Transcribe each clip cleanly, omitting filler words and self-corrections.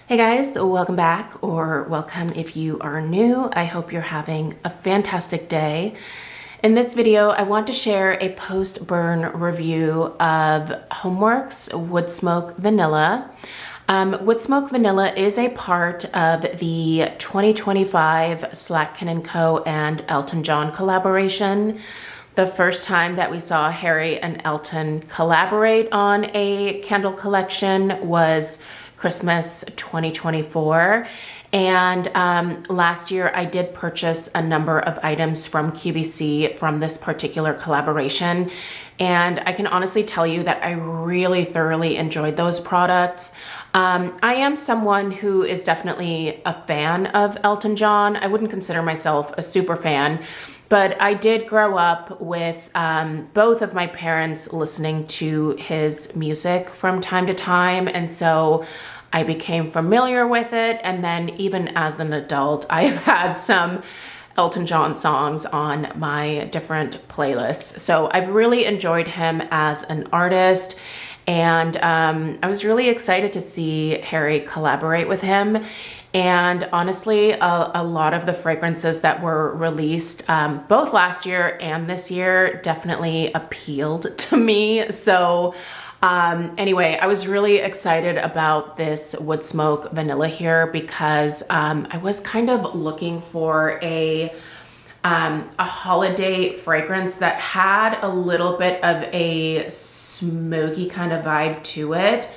Hey guys, welcome back, or welcome if you are new. I hope you're having a fantastic day. In this video, I want to share a post-burn review of HomeWorx Woodsmoke Vanilla. Woodsmoke Vanilla is a part of the 2025 Rakuten & Co. and Elton John collaboration. The first time that we saw Harry and Elton collaborate on a candle collection was Christmas 2024. And last year I did purchase a number of items from QVC from this particular collaboration. And I can honestly tell you that I really thoroughly enjoyed those products. I am someone who is definitely a fan of Elton John. I wouldn't consider myself a super fan, but I did grow up with both of my parents listening to his music from time to time. And so I became familiar with it. And then even as an adult, I've had some Elton John songs on my different playlists. So I've really enjoyed him as an artist. And I was really excited to see Harry collaborate with him. And honestly, a lot of the fragrances that were released both last year and this year definitely appealed to me. So anyway, I was really excited about this Woodsmoke Vanilla here because I was kind of looking for a holiday fragrance that had a little bit of a smoky kind of vibe to it.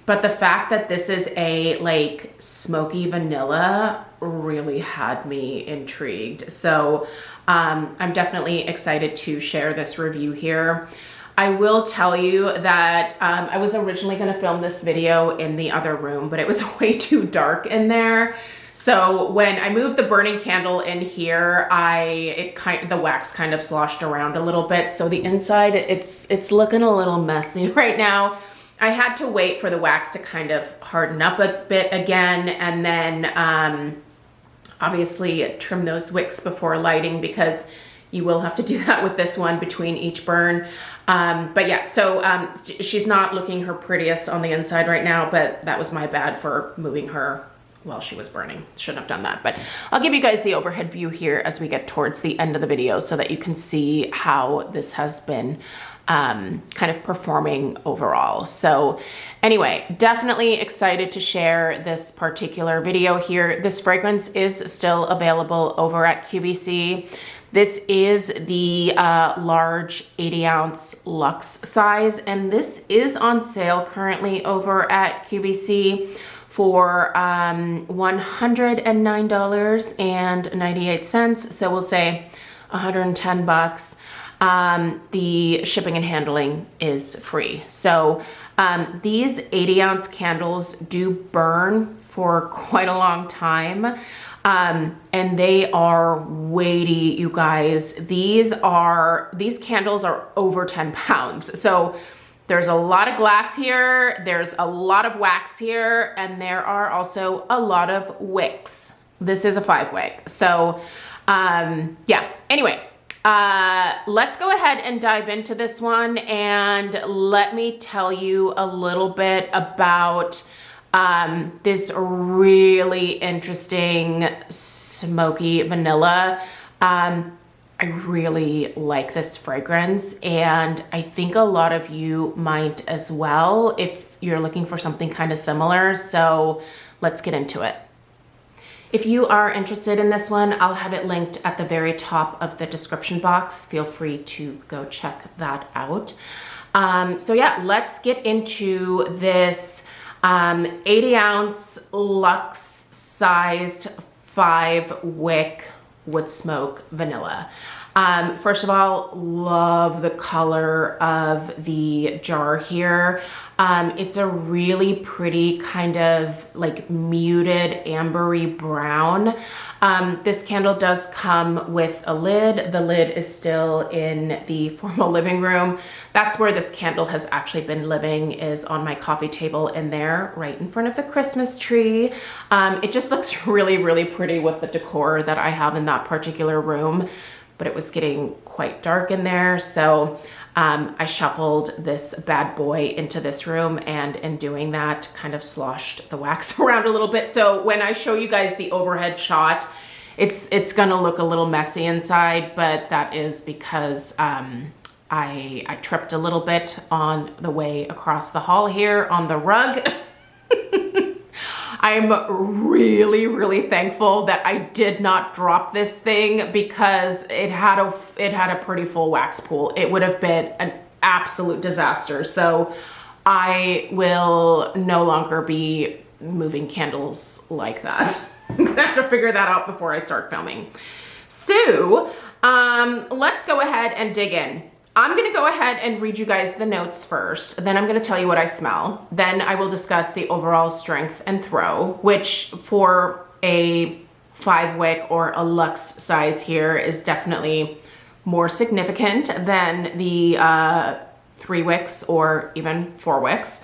But the fact that this is a like smoky vanilla really had me intrigued. So I'm definitely excited to share this review here. I will tell you that I was originally going to film this video in the other room, but it was way too dark in there. So when I moved the burning candle in here, the wax kind of sloshed around a little bit. So the inside, it's looking a little messy right now. I had to wait for the wax to kind of harden up a bit again, and then obviously trim those wicks before lighting, because you will have to do that with this one between each burn. But yeah, so she's not looking her prettiest on the inside right now, but that was my bad for moving her while she was burning. Shouldn't have done that, but I'll give you guys the overhead view here as we get towards the end of the video so that you can see how this has been kind of performing overall. So anyway, definitely excited to share this particular video here. This fragrance is still available over at QVC. This is the large 80-ounce luxe size, and this is on sale currently over at QVC for $109.98. So we'll say 110 bucks. The shipping and handling is free. So these 80-ounce candles do burn for quite a long time. And they are weighty, you guys. These candles are over 10 pounds. So there's a lot of glass here, there's a lot of wax here, and there are also a lot of wicks. This is a 5-wick. So yeah, anyway, let's go ahead and dive into this one, and let me tell you a little bit about this really interesting smoky vanilla. I really like this fragrance, and I think a lot of you might as well if you're looking for something kind of similar. So let's get into it. If you are interested in this one, I'll have it linked at the very top of the description box. Feel free to go check that out. So yeah, let's get into this 80-ounce luxe sized 5-wick Woodsmoke Vanilla. First of all, love the color of the jar here. It's a really pretty kind of like muted ambery brown. This candle does come with a lid. The lid is still in the formal living room. That's where this candle has actually been living, is on my coffee table in there, right in front of the Christmas tree. It just looks really, really pretty with the decor that I have in that particular room, but it was getting quite dark in there. So I shuffled this bad boy into this room, and in doing that, kind of sloshed the wax around a little bit. So when I show you guys the overhead shot, it's gonna look a little messy inside, but that is because I tripped a little bit on the way across the hall here on the rug. I'm really, really thankful that I did not drop this thing, because it had a pretty full wax pool. It would have been an absolute disaster. So I will no longer be moving candles like that. I'm gonna have to figure that out before I start filming. So let's go ahead and dig in. I'm gonna go ahead and read you guys the notes first, then I'm gonna tell you what I smell. Then I will discuss the overall strength and throw, which for a 5-wick or a luxe size here is definitely more significant than the 3 wicks or even 4 wicks.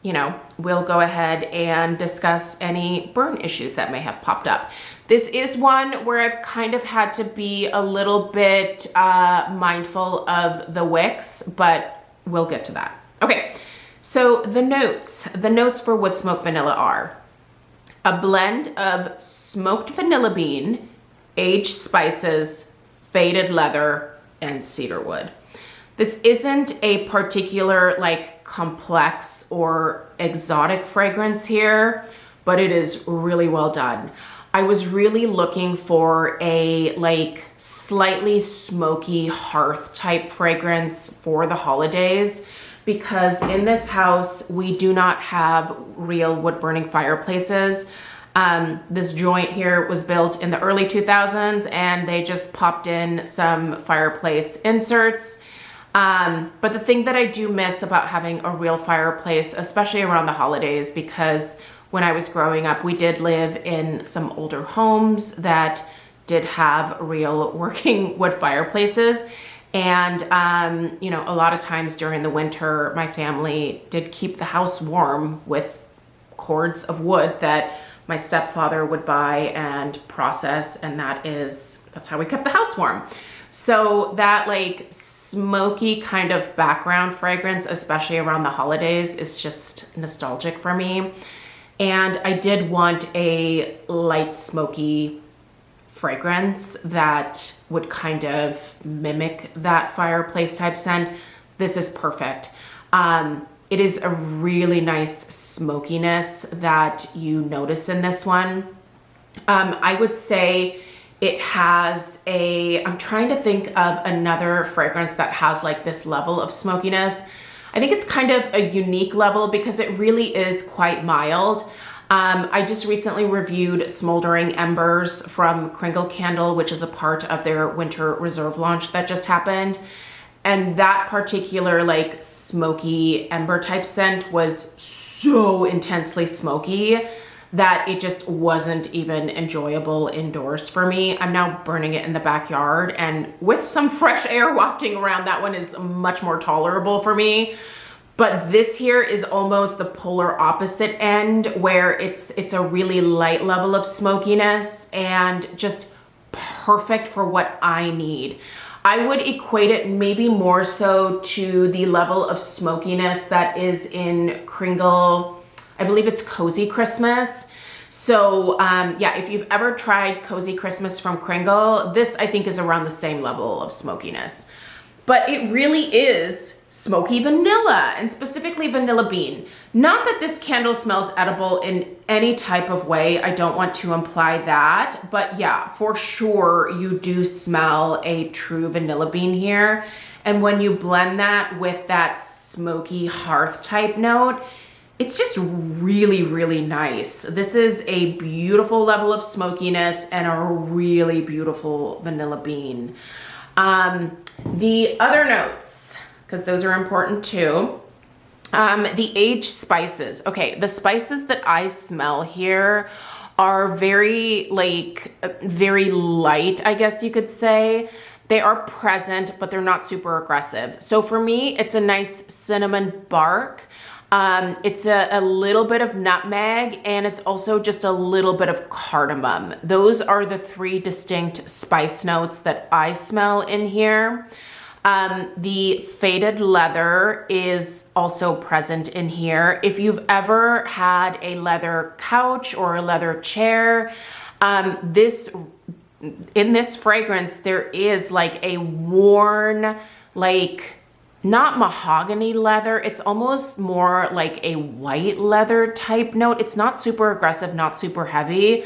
You know, we'll go ahead and discuss any burn issues that may have popped up. This is one where I've kind of had to be a little bit mindful of the wicks, but we'll get to that. Okay, so the notes for Woodsmoke Vanilla are a blend of smoked vanilla bean, aged spices, faded leather, and cedarwood. This isn't a particular like complex or exotic fragrance here, but it is really well done. I was really looking for a like slightly smoky hearth type fragrance for the holidays, because in this house we do not have real wood burning fireplaces. This joint here was built in the early 2000s and they just popped in some fireplace inserts. But the thing that I do miss about having a real fireplace, especially around the holidays, because when I was growing up, we did live in some older homes that did have real working wood fireplaces. And, you know, a lot of times during the winter, my family did keep the house warm with cords of wood that my stepfather would buy and process. And that's how we kept the house warm. So that like smoky kind of background fragrance, especially around the holidays, is just nostalgic for me. And I did want a light smoky fragrance that would kind of mimic that fireplace type scent. This is perfect. It is a really nice smokiness that you notice in this one. I would say it has I'm trying to think of another fragrance that has like this level of smokiness. I think it's kind of a unique level because it really is quite mild. I just recently reviewed Smoldering Embers from Kringle Candle, which is a part of their Winter Reserve launch that just happened. And that particular like smoky ember type scent was so intensely smoky that it just wasn't even enjoyable indoors for me. I'm now burning it in the backyard, and with some fresh air wafting around, that one is much more tolerable for me. But this here is almost the polar opposite end, where it's a really light level of smokiness and just perfect for what I need. I would equate it maybe more so to the level of smokiness that is in Kringle, I believe it's Cozy Christmas. So yeah, if you've ever tried Cozy Christmas from Kringle, this I think is around the same level of smokiness. But it really is smoky vanilla, and specifically vanilla bean. Not that this candle smells edible in any type of way. I don't want to imply that, but yeah, for sure you do smell a true vanilla bean here. And when you blend that with that smoky hearth type note, it's just really, really nice. This is a beautiful level of smokiness and a really beautiful vanilla bean. The other notes, because those are important too. The aged spices. Okay, the spices that I smell here are very light, I guess you could say. They are present, but they're not super aggressive. So for me, it's a nice cinnamon bark. It's a little bit of nutmeg, and it's also just a little bit of cardamom. Those are the 3 distinct spice notes that I smell in here. The faded leather is also present in here. If you've ever had a leather couch or a leather chair, in this fragrance, there is like a worn, like, not mahogany leather. It's almost more like a white leather type note. It's not super aggressive, not super heavy,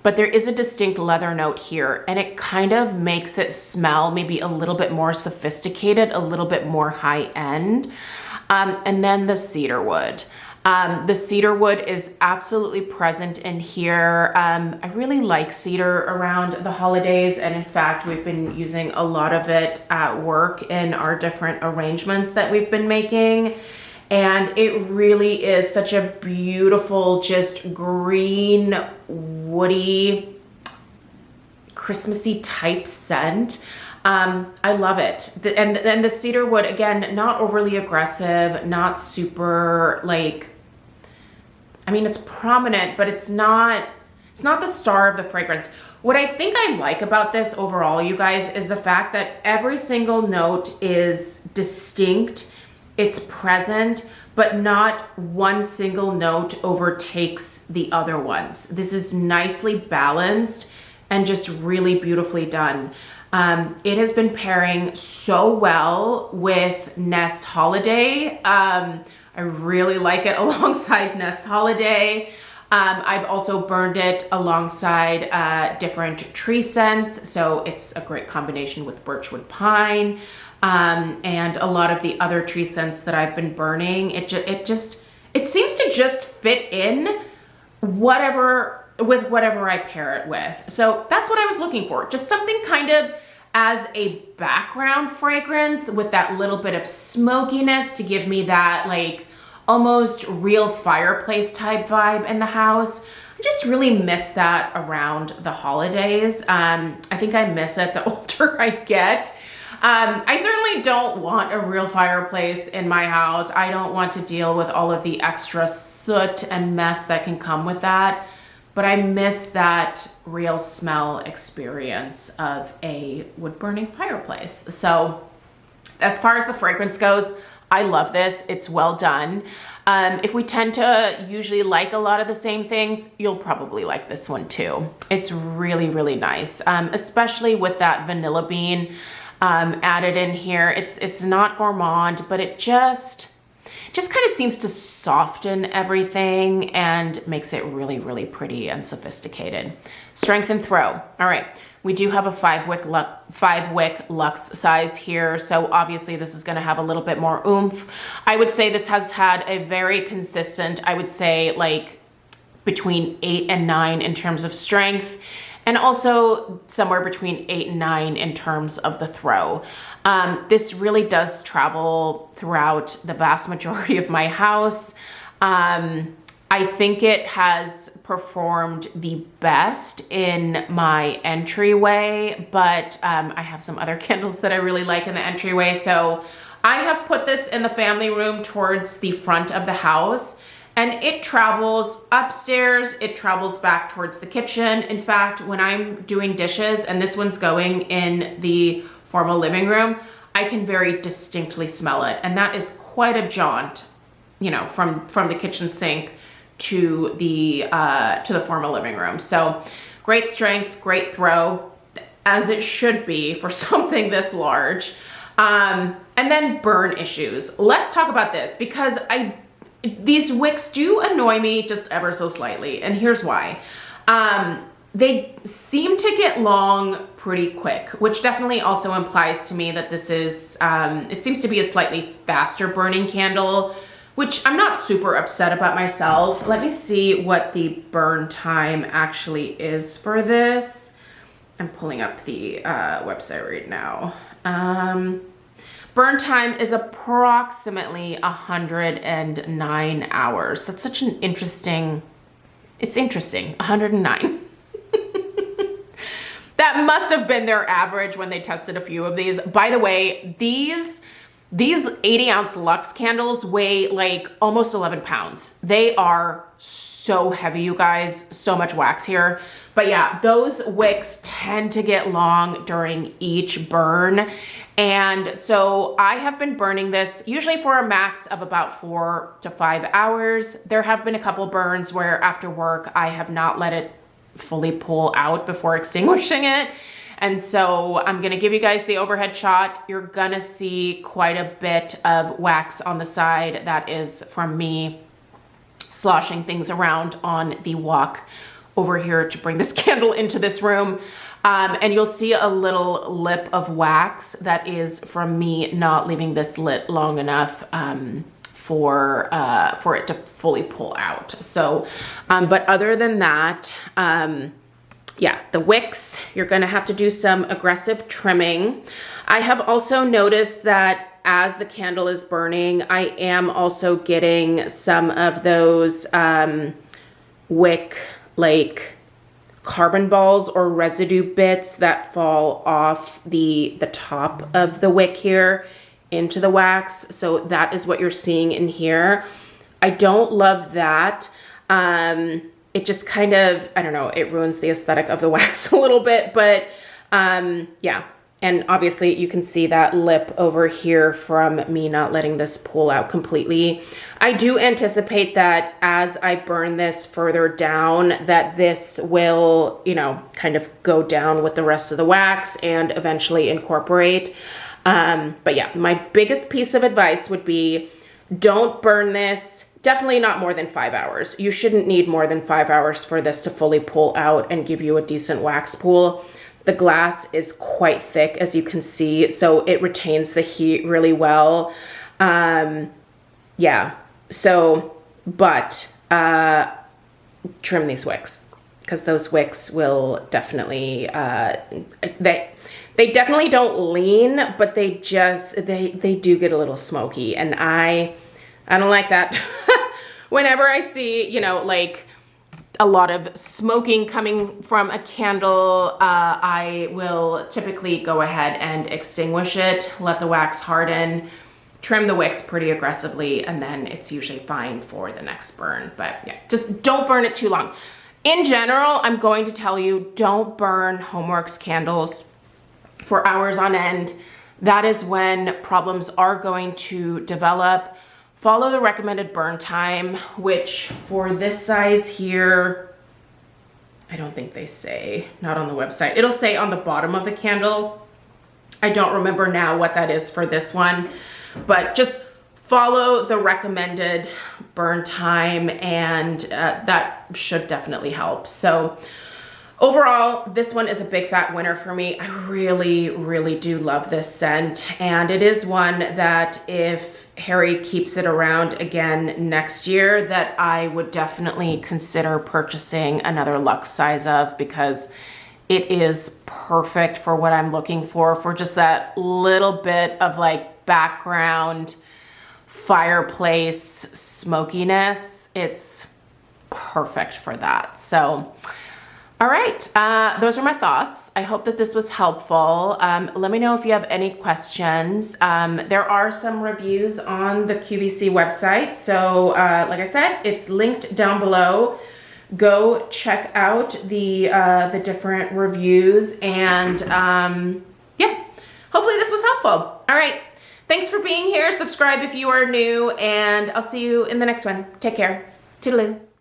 but there is a distinct leather note here, and it kind of makes it smell maybe a little bit more sophisticated, a little bit more high end. And then the cedar wood. The cedar wood is absolutely present in here. I really like cedar around the holidays, and in fact, we've been using a lot of it at work in our different arrangements that we've been making. And it really is such a beautiful, just green, woody, Christmassy type scent. I love it. And the cedar wood, again, not overly aggressive, not super like, I mean, it's prominent, but it's not the star of the fragrance. What I think I like about this overall, you guys, is the fact that every single note is distinct, it's present, but not one single note overtakes the other ones. This is nicely balanced and just really beautifully done. It has been pairing so well with Nest Holiday. I really like it alongside Nest Holiday. I've also burned it alongside different tree scents, so it's a great combination with birchwood pine and a lot of the other tree scents that I've been burning. It seems to just fit in whatever I pair it with. So that's what I was looking for. Just something kind of as a background fragrance with that little bit of smokiness to give me that like almost real fireplace type vibe in the house. I just really miss that around the holidays. I think I miss it the older I get. I certainly don't want a real fireplace in my house. I don't want to deal with all of the extra soot and mess that can come with that. But I miss that real smell experience of a wood burning fireplace. So as far as the fragrance goes, I love this. It's well done. If we tend to usually like a lot of the same things, you'll probably like this one too. It's really, really nice, especially with that vanilla bean added in here. It's not gourmand, but it just kind of seems to soften everything and makes it really, really pretty and sophisticated. Strength and throw. All right, we do have a 5-wick luxe size here, so obviously this is gonna have a little bit more oomph. I would say this has had a very consistent, I would say like between 8 and 9 in terms of strength, and also somewhere between 8 and 9 in terms of the throw. This really does travel throughout the vast majority of my house. I think it has performed the best in my entryway, but I have some other candles that I really like in the entryway. So I have put this in the family room towards the front of the house, and it travels upstairs, it travels back towards the kitchen. In fact, when I'm doing dishes and this one's going in the formal living room, I can very distinctly smell it. And that is quite a jaunt, you know, from the kitchen sink to the formal living room. So great strength, great throw, as it should be for something this large. And then burn issues. Let's talk about this, because these wicks do annoy me just ever so slightly, and here's why. They seem to get long pretty quick, which definitely also implies to me that this is, it seems to be a slightly faster burning candle, which I'm not super upset about myself. Let me see what the burn time actually is for this. I'm pulling up the website right now. Burn time is approximately 109 hours. That's such an interesting, it's interesting, 109. That must have been their average when they tested a few of these. By the way, These 80-ounce Luxe candles weigh like almost 11 pounds. They are so heavy, you guys, so much wax here. But yeah, those wicks tend to get long during each burn. And so I have been burning this usually for a max of about 4 to 5 hours. There have been a couple burns where after work, I have not let it fully pull out before extinguishing it. And so I'm gonna give you guys the overhead shot. You're gonna see quite a bit of wax on the side. That is from me sloshing things around on the walk over here to bring this candle into this room. And you'll see a little lip of wax that is from me not leaving this lit long enough for it to fully pull out. So, but other than that, yeah, the wicks, you're gonna have to do some aggressive trimming. I have also noticed that as the candle is burning, I am also getting some of those wick like carbon balls or residue bits that fall off the top of the wick here into the wax. So that is what you're seeing in here. I don't love that. It just kind of, I don't know, it ruins the aesthetic of the wax a little bit, but yeah. And obviously you can see that lip over here from me not letting this pull out completely. I do anticipate that as I burn this further down, that this will, you know, kind of go down with the rest of the wax and eventually incorporate. But yeah, my biggest piece of advice would be don't burn this. Definitely not more than 5 hours. You shouldn't need more than 5 hours for this to fully pull out and give you a decent wax pool. The glass is quite thick, as you can see, so it retains the heat really well. Yeah, so, but trim these wicks, because those wicks will definitely, they definitely don't lean, but they just, they do get a little smoky, and I don't like that. Whenever I see, you know, like a lot of smoking coming from a candle, I will typically go ahead and extinguish it, let the wax harden, trim the wicks pretty aggressively, and then it's usually fine for the next burn. But yeah, just don't burn it too long. In general, I'm going to tell you, don't burn HomeWorx candles for hours on end. That is when problems are going to develop. Follow the recommended burn time, which for this size here, I don't think they say, not on the website. It'll say on the bottom of the candle. I don't remember now what that is for this one, but just follow the recommended burn time, and that should definitely help. So overall, this one is a big fat winner for me. I really, really do love this scent, and it is one that if Harry keeps it around again next year, that I would definitely consider purchasing another Luxe size of, because it is perfect for what I'm looking for just that little bit of like background fireplace smokiness. It's perfect for that. So all right, those are my thoughts. I hope that this was helpful. Let me know if you have any questions. There are some reviews on the QVC website. So like I said, it's linked down below. Go check out the different reviews, and yeah, hopefully this was helpful. All right, thanks for being here. Subscribe if you are new, and I'll see you in the next one. Take care. Toodaloo.